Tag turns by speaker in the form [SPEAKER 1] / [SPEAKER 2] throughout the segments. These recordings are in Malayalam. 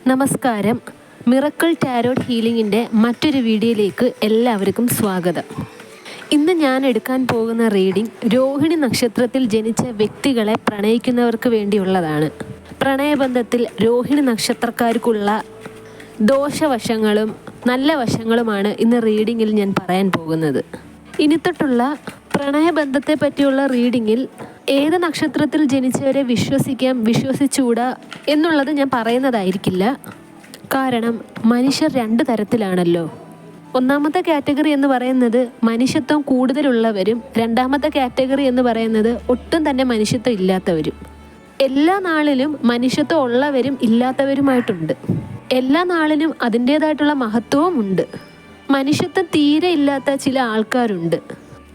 [SPEAKER 1] നമസ്കാരം. മിറക്കിൾ ടാരോട്ട് ഹീലിംഗിൻ്റെ മറ്റൊരു വീഡിയോയിലേക്ക് എല്ലാവർക്കും സ്വാഗതം. ഇന്ന് ഞാൻ എടുക്കാൻ പോകുന്ന റീഡിംഗ് രോഹിണി നക്ഷത്രത്തിൽ ജനിച്ച വ്യക്തികളെ പ്രണയിക്കുന്നവർക്ക് വേണ്ടിയുള്ളതാണ്. പ്രണയബന്ധത്തിൽ രോഹിണി നക്ഷത്രക്കാർക്കുള്ള ദോഷവശങ്ങളും നല്ല വശങ്ങളുമാണ് ഇന്ന് റീഡിങ്ങിൽ ഞാൻ പറയാൻ പോകുന്നത്. ഇനി തൊട്ടുള്ള പ്രണയബന്ധത്തെ പറ്റിയുള്ള റീഡിങ്ങിൽ ഏത് നക്ഷത്രത്തിൽ ജനിച്ചവരെ വിശ്വസിക്കാം, വിശ്വസിച്ചുകൂടാ എന്നുള്ളത് ഞാൻ പറയുന്നതായിരിക്കില്ല. കാരണം മനുഷ്യർ രണ്ട് തരത്തിലാണല്ലോ. ഒന്നാമത്തെ കാറ്റഗറി എന്ന് പറയുന്നത് മനുഷ്യത്വം കൂടുതലുള്ളവരും, രണ്ടാമത്തെ കാറ്റഗറി എന്ന് പറയുന്നത് ഒട്ടും തന്നെ മനുഷ്യത്വം ഇല്ലാത്തവരും. എല്ലാ നാളിലും മനുഷ്യത്വം ഉള്ളവരും ഇല്ലാത്തവരുമായിട്ടുണ്ട്. എല്ലാ നാളിലും അതിൻ്റേതായിട്ടുള്ള മഹത്വവും ഉണ്ട്. മനുഷ്യത്വം തീരെ ഇല്ലാത്ത ചില ആൾക്കാരുണ്ട്.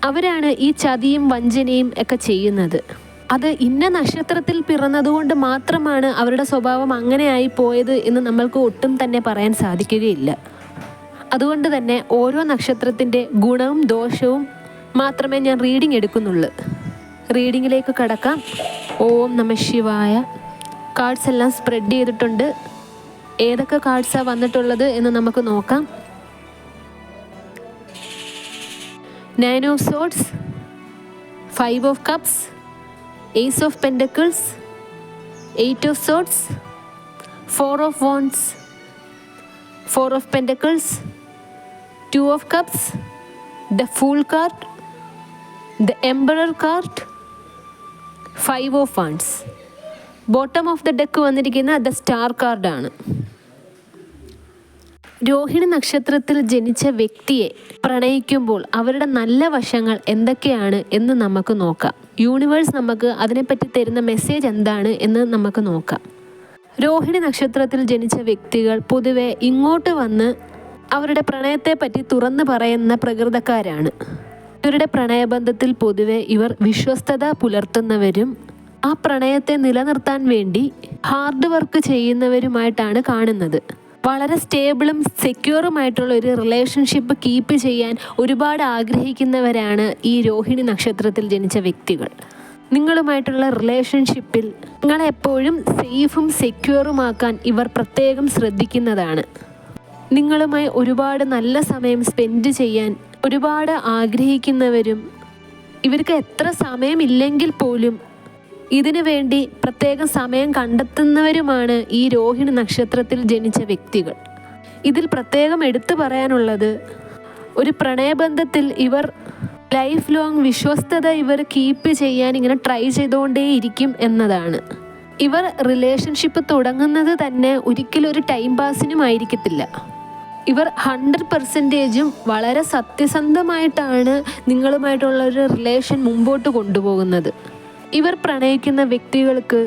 [SPEAKER 1] അവരാണ് ഈ ചതിയും വഞ്ചനയും ഒക്കെ ചെയ്യുന്നത്. അത് ഇന്ന നക്ഷത്രത്തിൽ പിറന്നതുകൊണ്ട് മാത്രമാണ് അവരുടെ സ്വഭാവം അങ്ങനെയായി പോയത് എന്ന് നമ്മൾക്ക് ഒട്ടും തന്നെ പറയാൻ സാധിക്കുകയില്ല. അതുകൊണ്ട് തന്നെ ഓരോ നക്ഷത്രത്തിൻ്റെ ഗുണവും ദോഷവും മാത്രമേ ഞാൻ റീഡിംഗ് എടുക്കുന്നുള്ളൂ. റീഡിങ്ങിലേക്ക് കടക്കാം. ഓം നമഃ ശിവായ. കാർഡ്സ് എല്ലാം സ്പ്രെഡ് ചെയ്തിട്ടുണ്ട്. ഏതൊക്കെ കാർഡ്സാണ് വന്നിട്ടുള്ളത് എന്ന് നമുക്ക് നോക്കാം. 9 of Swords, 5 of Cups, Ace of Pentacles, 8 of Swords, 4 of Wands, 4 of Pentacles, 2 of Cups, the Fool card, the Emperor card, 5 of Wands. Bottom of the deck വന്നിരിക്കുന്ന ദ സ്റ്റാർ കാർഡാണ്. രോഹിണി നക്ഷത്രത്തിൽ ജനിച്ച വ്യക്തിയെ പ്രണയിക്കുമ്പോൾ അവരുടെ നല്ല വശങ്ങൾ എന്തൊക്കെയാണ് എന്ന് നമുക്ക് നോക്കാം. യൂണിവേഴ്സ് നമുക്ക് അതിനെപ്പറ്റി തരുന്ന മെസ്സേജ് എന്താണ് എന്ന് നമുക്ക് നോക്കാം. രോഹിണി നക്ഷത്രത്തിൽ ജനിച്ച വ്യക്തികൾ പൊതുവെ ഇങ്ങോട്ട് വന്ന് അവരുടെ പ്രണയത്തെ പറ്റി തുറന്നു പറയുന്ന പ്രകൃതക്കാരാണ്. ഇവരുടെ പ്രണയബന്ധത്തിൽ പൊതുവെ ഇവർ വിശ്വസ്തത പുലർത്തുന്നവരും ആ പ്രണയത്തെ നിലനിർത്താൻ വേണ്ടി ഹാർഡ് വർക്ക് ചെയ്യുന്നവരുമായിട്ടാണ് കാണുന്നത്. വളരെ സ്റ്റേബിളും സെക്യൂറുമായിട്ടുള്ള ഒരു റിലേഷൻഷിപ്പ് കീപ്പ് ചെയ്യാൻ ഒരുപാട് ആഗ്രഹിക്കുന്നവരാണ് ഈ രോഹിണി നക്ഷത്രത്തിൽ ജനിച്ച വ്യക്തികൾ. നിങ്ങളുമായിട്ടുള്ള റിലേഷൻഷിപ്പിൽ നിങ്ങളെപ്പോഴും സേഫും സെക്യൂറുമാക്കാൻ ഇവർ പ്രത്യേകം ശ്രദ്ധിക്കുന്നതാണ്. നിങ്ങളുമായി ഒരുപാട് നല്ല സമയം സ്പെൻഡ് ചെയ്യാൻ ഒരുപാട് ആഗ്രഹിക്കുന്നവരും ഇവർക്ക് എത്ര സമയമില്ലെങ്കിൽ പോലും ഇതിനു വേണ്ടി പ്രത്യേകം സമയം കണ്ടെത്തുന്നവരുമാണ് ഈ രോഹിണി നക്ഷത്രത്തിൽ ജനിച്ച വ്യക്തികൾ. ഇതിൽ പ്രത്യേകം എടുത്തു പറയാനുള്ളത്, ഒരു പ്രണയബന്ധത്തിൽ ഇവർ ലൈഫ് ലോങ് വിശ്വസ്തത ഇവർ കീപ്പ് ചെയ്യാൻ ഇങ്ങനെ ട്രൈ ചെയ്തുകൊണ്ടേയിരിക്കും എന്നതാണ്. ഇവർ റിലേഷൻഷിപ്പ് തുടങ്ങുന്നത് തന്നെ ഒരിക്കലും ഒരു ടൈം പാസിനും ആയിരിക്കത്തില്ല. ഇവർ 100% വളരെ സത്യസന്ധമായിട്ടാണ് നിങ്ങളുമായിട്ടുള്ള ഒരു റിലേഷൻ മുമ്പോട്ട് കൊണ്ടുപോകുന്നത്. ഇവർ പ്രണയിക്കുന്ന വ്യക്തികൾക്ക്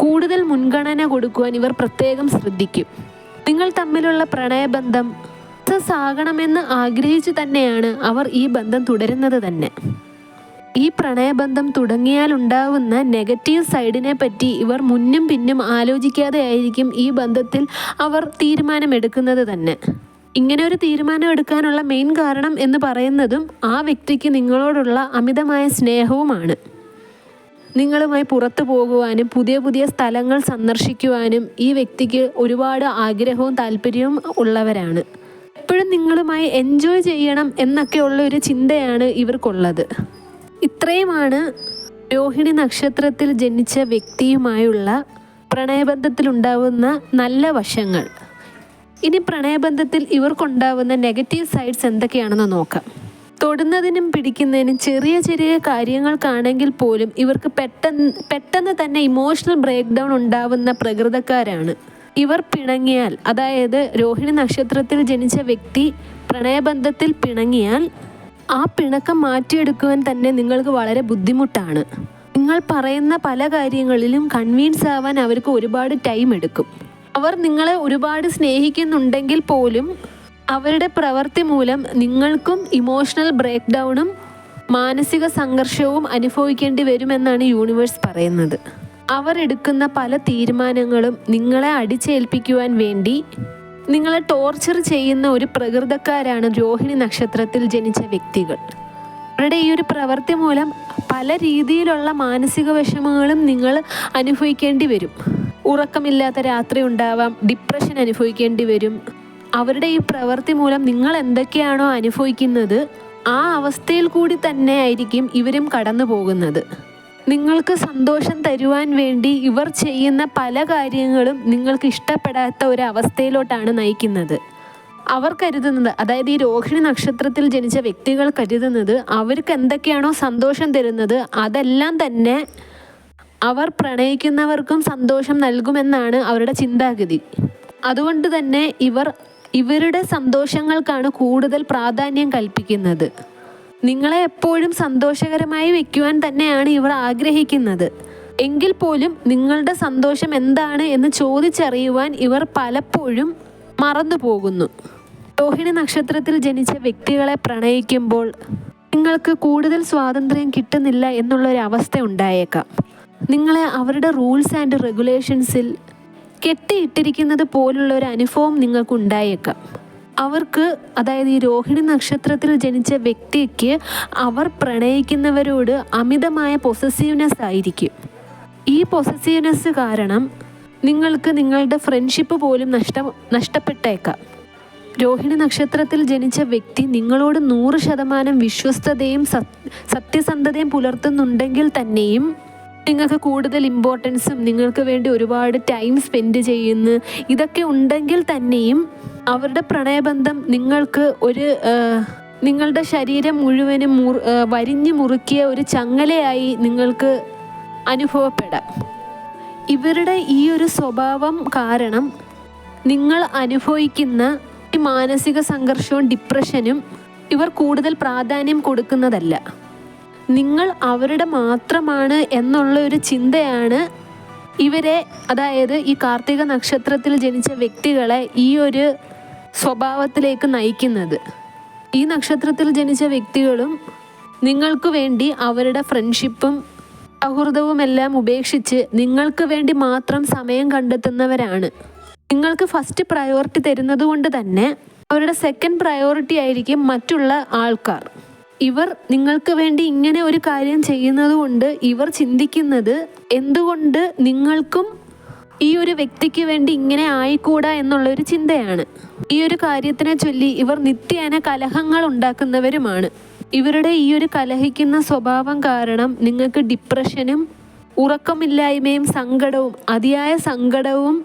[SPEAKER 1] കൂടുതൽ മുൻഗണന കൊടുക്കുവാൻ ഇവർ പ്രത്യേകം ശ്രദ്ധിക്കും. നിങ്ങൾ തമ്മിലുള്ള പ്രണയബന്ധം സക്സസ് ആകണമെന്ന് ആഗ്രഹിച്ചു തന്നെയാണ് അവർ ഈ ബന്ധം തുടരുന്നത് തന്നെ. ഈ പ്രണയബന്ധം തുടങ്ങിയാൽ ഉണ്ടാവുന്ന നെഗറ്റീവ് സൈഡിനെ പറ്റി ഇവർ മുന്നും പിന്നും ആലോചിക്കാതെ ആയിരിക്കും ഈ ബന്ധത്തിൽ അവർ തീരുമാനമെടുക്കുന്നത് തന്നെ. ഇങ്ങനെ ഒരു തീരുമാനം എടുക്കാനുള്ള മെയിൻ കാരണം എന്ന് പറയുന്നതും ആ വ്യക്തിക്ക് നിങ്ങളോടുള്ള അമിതമായ സ്നേഹവുമാണ്. നിങ്ങളുമായി പുറത്തു പോകുവാനും പുതിയ പുതിയ സ്ഥലങ്ങൾ സന്ദർശിക്കുവാനും ഈ വ്യക്തിക്ക് ഒരുപാട് ആഗ്രഹവും താല്പര്യവും ഉള്ളവരാണ്. എപ്പോഴും നിങ്ങളുമായി എൻജോയ് ചെയ്യണം എന്നൊക്കെയുള്ള ഒരു ചിന്തയാണ് ഇവർക്കുള്ളത്. ഇത്രയുമാണ് രോഹിണി നക്ഷത്രത്തിൽ ജനിച്ച വ്യക്തിയുമായുള്ള പ്രണയബന്ധത്തിലുണ്ടാവുന്ന നല്ല വശങ്ങൾ. ഇനി പ്രണയബന്ധത്തിൽ ഇവർക്കുണ്ടാവുന്ന നെഗറ്റീവ് സൈഡ്സ് എന്തൊക്കെയാണെന്ന് നോക്കാം. തൊടുന്നതിനും പിടിക്കുന്നതിനും ചെറിയ ചെറിയ കാര്യങ്ങൾക്കാണെങ്കിൽ പോലും ഇവർക്ക് പെട്ടെന്ന് തന്നെ ഇമോഷണൽ ബ്രേക്ക് ഡൗൺ ഉണ്ടാവുന്ന പ്രകൃതക്കാരാണ്. ഇവർ പിണങ്ങിയാൽ, അതായത് രോഹിണി നക്ഷത്രത്തിൽ ജനിച്ച വ്യക്തി പ്രണയബന്ധത്തിൽ പിണങ്ങിയാൽ ആ പിണക്കം മാറ്റിയെടുക്കുവാൻ തന്നെ നിങ്ങൾക്ക് വളരെ ബുദ്ധിമുട്ടാണ്. നിങ്ങൾ പറയുന്ന പല കാര്യങ്ങളിലും കൺവിൻസ് ആവാൻ അവർക്ക് ഒരുപാട് ടൈം എടുക്കും. അവർ നിങ്ങളെ ഒരുപാട് സ്നേഹിക്കുന്നുണ്ടെങ്കിൽ പോലും അവരുടെ പ്രവൃത്തി മൂലം നിങ്ങൾക്കും ഇമോഷണൽ ബ്രേക്ക് ഡൗണും മാനസിക സംഘർഷവും അനുഭവിക്കേണ്ടി വരുമെന്നാണ് യൂണിവേഴ്സ് പറയുന്നത്. അവർ എടുക്കുന്ന പല തീരുമാനങ്ങളും നിങ്ങളെ അടിച്ചേൽപ്പിക്കുവാൻ വേണ്ടി നിങ്ങളെ ടോർച്ചർ ചെയ്യുന്ന ഒരു പ്രകൃതക്കാരാണ് രോഹിണി നക്ഷത്രത്തിൽ ജനിച്ച വ്യക്തികൾ. അവരുടെ ഈ ഒരു പ്രവൃത്തി മൂലം പല രീതിയിലുള്ള മാനസിക വിഷമങ്ങളും നിങ്ങൾ അനുഭവിക്കേണ്ടി വരും. ഉറക്കമില്ലാത്ത രാത്രി ഉണ്ടാവാം, ഡിപ്രഷൻ അനുഭവിക്കേണ്ടി വരും. അവരുടെ ഈ പ്രവൃത്തി മൂലം നിങ്ങൾ എന്തൊക്കെയാണോ അനുഭവിക്കുന്നത് ആ അവസ്ഥയിൽ കൂടി തന്നെ ആയിരിക്കും ഇവരും കടന്നു പോകുന്നത്. നിങ്ങൾക്ക് സന്തോഷം തരുവാൻ വേണ്ടി ഇവർ ചെയ്യുന്ന പല കാര്യങ്ങളും നിങ്ങൾക്ക് ഇഷ്ടപ്പെടാത്ത ഒരു അവസ്ഥയിലോട്ടാണ് നയിക്കുന്നത്. അവർ കരുതുന്നത്, അതായത് ഈ രോഹിണി നക്ഷത്രത്തിൽ ജനിച്ച വ്യക്തികൾ കരുതുന്നത് അവർക്ക് എന്തൊക്കെയാണോ സന്തോഷം തരുന്നത് അതെല്ലാം തന്നെ അവർ പ്രണയിക്കുന്നവർക്കും സന്തോഷം നൽകുമെന്നാണ് അവരുടെ ചിന്താഗതി. അതുകൊണ്ട് തന്നെ ഇവരുടെ സന്തോഷങ്ങൾക്കാണ് കൂടുതൽ പ്രാധാന്യം കൽപ്പിക്കുന്നത്. നിങ്ങളെ എപ്പോഴും സന്തോഷകരമായി വയ്ക്കുവാൻ തന്നെയാണ് ഇവർ ആഗ്രഹിക്കുന്നത്. എങ്കിൽ പോലും നിങ്ങളുടെ സന്തോഷം എന്താണ് എന്ന് ചോദിച്ചറിയുവാൻ ഇവർ പലപ്പോഴും മറന്നു പോകുന്നു. രോഹിണി നക്ഷത്രത്തിൽ ജനിച്ച വ്യക്തികളെ പ്രണയിക്കുമ്പോൾ നിങ്ങൾക്ക് കൂടുതൽ സ്വാതന്ത്ര്യം കിട്ടുന്നില്ല എന്നുള്ളൊരവസ്ഥ ഉണ്ടായേക്കാം. നിങ്ങളെ അവരുടെ റൂൾസ് ആൻഡ് റെഗുലേഷൻസിൽ കെട്ടിയിട്ടിരിക്കുന്നത് പോലുള്ള ഒരു അനുഭവം നിങ്ങൾക്കുണ്ടായേക്കാം. അവർക്ക്, അതായത് ഈ രോഹിണി നക്ഷത്രത്തിൽ ജനിച്ച വ്യക്തിക്ക് അവർ പ്രണയിക്കുന്നവരോട് അമിതമായ പൊസസീവ്നെസ് ആയിരിക്കും. ഈ പൊസസീവ്നെസ് കാരണം നിങ്ങൾക്ക് നിങ്ങളുടെ ഫ്രണ്ട്ഷിപ്പ് പോലും നഷ്ടപ്പെട്ടേക്കാം. രോഹിണി നക്ഷത്രത്തിൽ ജനിച്ച വ്യക്തി നിങ്ങളോട് 100% വിശ്വസ്തതയും സത്യസന്ധതയും പുലർത്തുന്നുണ്ടെങ്കിൽ തന്നെയും നിങ്ങൾക്ക് കൂടുതൽ ഇമ്പോർട്ടൻസും നിങ്ങൾക്ക് വേണ്ടി ഒരുപാട് ടൈം സ്പെൻഡ് ചെയ്യുന്നു ഇതൊക്കെ ഉണ്ടെങ്കിൽ തന്നെയും അവരുടെ പ്രണയബന്ധം നിങ്ങൾക്ക് നിങ്ങളുടെ ശരീരം മുഴുവനും വരിഞ്ഞു മുറുക്കിയ ഒരു ചങ്ങലയായി നിങ്ങൾക്ക് അനുഭവപ്പെടാം. ഇവരുടെ ഈ ഒരു സ്വഭാവം കാരണം നിങ്ങൾ അനുഭവിക്കുന്ന ഈ മാനസിക സംഘർഷവും ഡിപ്രഷനും ഇവർ കൂടുതൽ പ്രാധാന്യം കൊടുക്കുന്നതല്ല. നിങ്ങൾ അവരുടെ മാത്രമാണ് എന്നുള്ള ഒരു ചിന്തയാണ് ഇവരെ, അതായത് ഈ കാർത്തിക നക്ഷത്രത്തിൽ ജനിച്ച വ്യക്തികളെ ഈ ഒരു സ്വഭാവത്തിലേക്ക് നയിക്കുന്നത്. ഈ നക്ഷത്രത്തിൽ ജനിച്ച വ്യക്തികളും നിങ്ങൾക്ക് വേണ്ടി അവരുടെ ഫ്രണ്ട്ഷിപ്പും സൗഹൃദവുമെല്ലാം ഉപേക്ഷിച്ച് നിങ്ങൾക്ക് വേണ്ടി മാത്രം സമയം കണ്ടെത്തുന്നവരാണ്. നിങ്ങൾക്ക് ഫസ്റ്റ് പ്രയോറിറ്റി തരുന്നത് കൊണ്ട് തന്നെ അവരുടെ സെക്കൻഡ് പ്രയോറിറ്റി ആയിരിക്കും മറ്റുള്ള ആൾക്കാർ. ഇവർ നിങ്ങൾക്ക് വേണ്ടി ഇങ്ങനെ ഒരു കാര്യം ചെയ്യുന്നത് കൊണ്ട് ഇവർ ചിന്തിക്കുന്നത് എന്തുകൊണ്ട് നിങ്ങൾക്കും ഈ ഒരു വ്യക്തിക്ക് വേണ്ടി ഇങ്ങനെ ആയിക്കൂടാ എന്നുള്ളൊരു ചിന്തയാണ്. ഈ ഒരു കാര്യത്തിനെ ചൊല്ലി ഇവർ നിത്യേന കലഹങ്ങൾ ഉണ്ടാക്കുന്നവരുമാണ്. ഇവരുടെ ഈ ഒരു കലഹിക്കുന്ന സ്വഭാവം കാരണം നിങ്ങൾക്ക് ഡിപ്രഷനും ഉറക്കമില്ലായ്മയും സങ്കടവും അതിയായ സങ്കടവും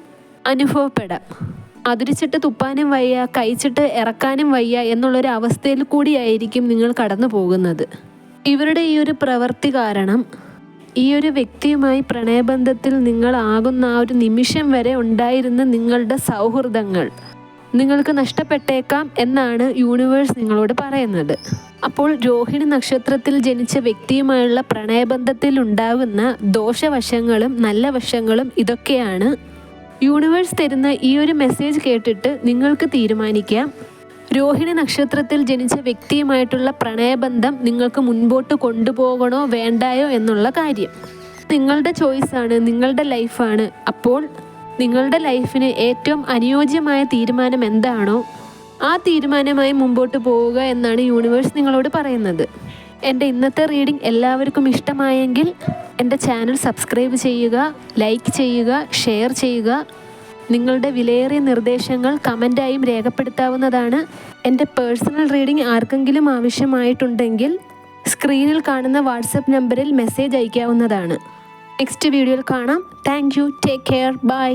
[SPEAKER 1] അനുഭവപ്പെടാം. അതിരിച്ചിട്ട് തുപ്പാനും വയ്യ, കഴിച്ചിട്ട് ഇറക്കാനും വയ്യ എന്നുള്ളൊരു അവസ്ഥയിൽ കൂടിയായിരിക്കും നിങ്ങൾ കടന്നു പോകുന്നത്. ഇവരുടെ ഈ ഒരു പ്രവൃത്തി കാരണം ഈ ഒരു വ്യക്തിയുമായി പ്രണയബന്ധത്തിൽ നിങ്ങളാകുന്ന ആ ഒരു നിമിഷം വരെ ഉണ്ടായിരുന്ന നിങ്ങളുടെ സൗഹൃദങ്ങൾ നിങ്ങൾക്ക് നഷ്ടപ്പെട്ടേക്കാം എന്നാണ് യൂണിവേഴ്സ് നിങ്ങളോട് പറയുന്നത്. അപ്പോൾ രോഹിണി നക്ഷത്രത്തിൽ ജനിച്ച വ്യക്തിയുമായുള്ള പ്രണയബന്ധത്തിൽ ഉണ്ടാകുന്ന ദോഷവശങ്ങളും നല്ല വശങ്ങളും ഇതൊക്കെയാണ്. യൂണിവേഴ്സ് തരുന്ന ഈ ഒരു മെസ്സേജ് കേട്ടിട്ട് നിങ്ങൾക്ക് തീരുമാനിക്കാം രോഹിണി നക്ഷത്രത്തിൽ ജനിച്ച വ്യക്തിയുമായിട്ടുള്ള പ്രണയബന്ധം നിങ്ങൾക്ക് മുൻപോട്ട് കൊണ്ടുപോകണോ വേണ്ടായോ എന്നുള്ള കാര്യം. നിങ്ങളുടെ ചോയ്സാണ്, നിങ്ങളുടെ ലൈഫാണ്. അപ്പോൾ നിങ്ങളുടെ ലൈഫിന് ഏറ്റവും അനുയോജ്യമായ തീരുമാനം എന്താണോ ആ തീരുമാനമായി മുമ്പോട്ട് പോവുക എന്നാണ് യൂണിവേഴ്സ് നിങ്ങളോട് പറയുന്നത്. എൻ്റെ ഇന്നത്തെ റീഡിംഗ് എല്ലാവർക്കും ഇഷ്ടമായെങ്കിൽ എൻ്റെ ചാനൽ സബ്സ്ക്രൈബ് ചെയ്യുക, ലൈക്ക് ചെയ്യുക, ഷെയർ ചെയ്യുക. നിങ്ങളുടെ വിലയേറിയ നിർദ്ദേശങ്ങൾ കമൻറ്റായും രേഖപ്പെടുത്താവുന്നതാണ്. എൻ്റെ പേഴ്സണൽ റീഡിംഗ് ആർക്കെങ്കിലും ആവശ്യമായിട്ടുണ്ടെങ്കിൽ സ്ക്രീനിൽ കാണുന്ന വാട്സപ്പ് നമ്പറിൽ മെസ്സേജ് അയക്കാവുന്നതാണ്. നെക്സ്റ്റ് വീഡിയോയിൽ കാണാം. Thank you. Take care. By.